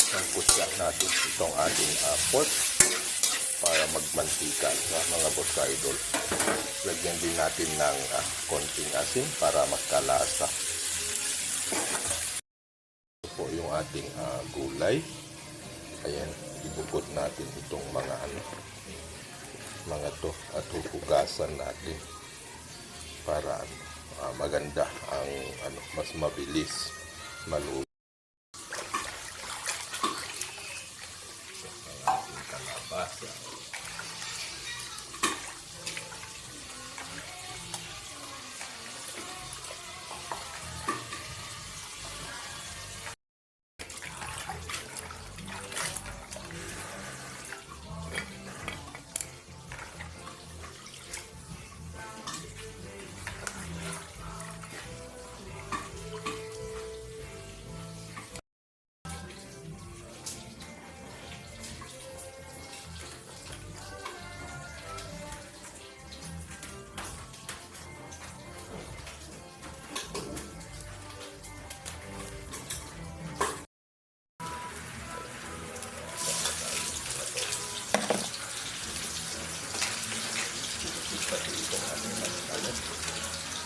Sangkutsa natin itong ating pork para magmantika mga boss ka-idol. Lagyan din natin ng konting asin para magkalasa. Ito po yung ating gulay. Ayan, ibukod natin itong mga to at huhugasan natin para maganda ang mas mabilis maluto. Ang ating kalabasa.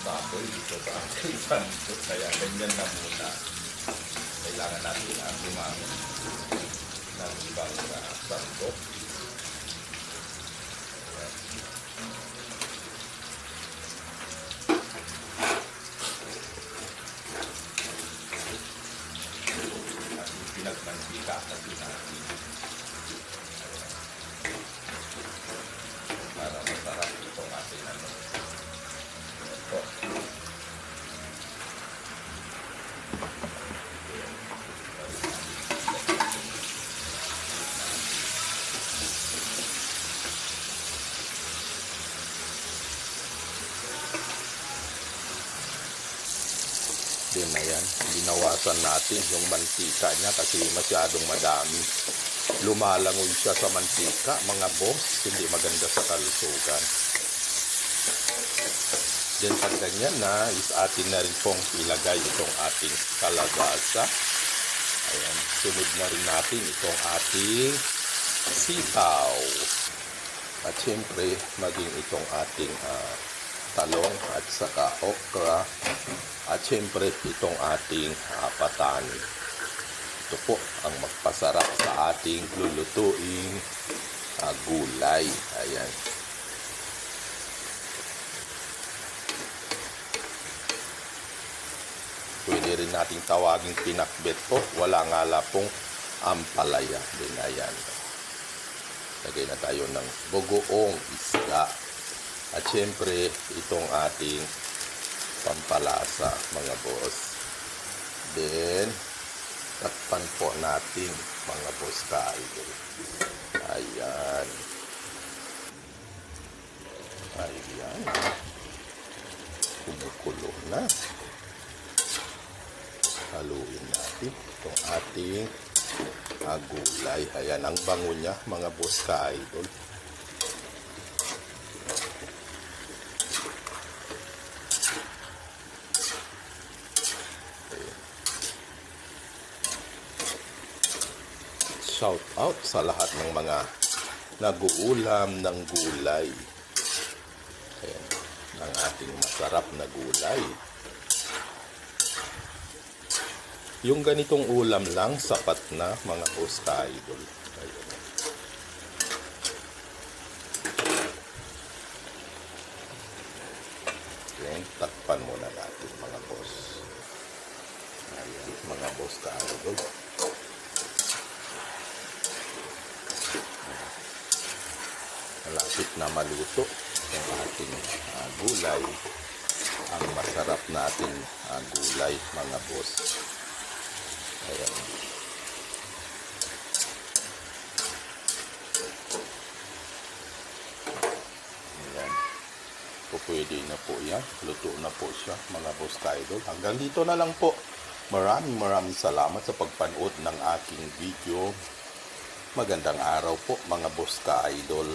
Baboy dito sa ating sandok, kaya ganyan na muna. Kailangan natin ang gumamit ng ibang sandok. At yung pinagmantika natin para masarap itong ating din na yan. Binawasan natin yung mantika niya kasi masyadong madami. Lumalangoy siya sa mantika, mga boss. Hindi maganda sa kalusugan. Then pag ganyan na, is atin na rin pong ilagay itong ating kalabasa. Ayan, sunod na rin natin itong ating sitaw. At syempre, maging itong ating talong at saka okra. At syempre, itong ating patani. Ito po ang magpasarap sa ating lulutuing gulay. Ayan. Pwede rin nating tawaging pinakbet po. Wala nga la pong ampalaya din. Ayan. Lagay na tayo ng bugoong isda. At syempre, itong ating pampalasa, mga boss. Then, takpan po natin, mga boss ka-idol. Ayan. Ayan. Kumukulo na. Haluin natin itong ating gulay. Ayan, ang bango niya, mga boss ka-idol. Shout out sa lahat ng mga nag-uulam ng gulay. Ayan, ang ating masarap na gulay. Yung ganitong ulam lang, sapat na, mga boss ka-idol. Ayan. Okay, takpan muna natin, mga boss. Ayan, mga boss ka-idol. Malapit na maluto ang ating gulay. Ang masarap nating gulay, mga boss. Ayan. Ayan. Pwede na po yan. Luto na po siya, mga boss ka-idol. Hanggang dito na lang po. Maraming salamat sa pagpanood ng aking video. Magandang araw po, mga boss ka-idol.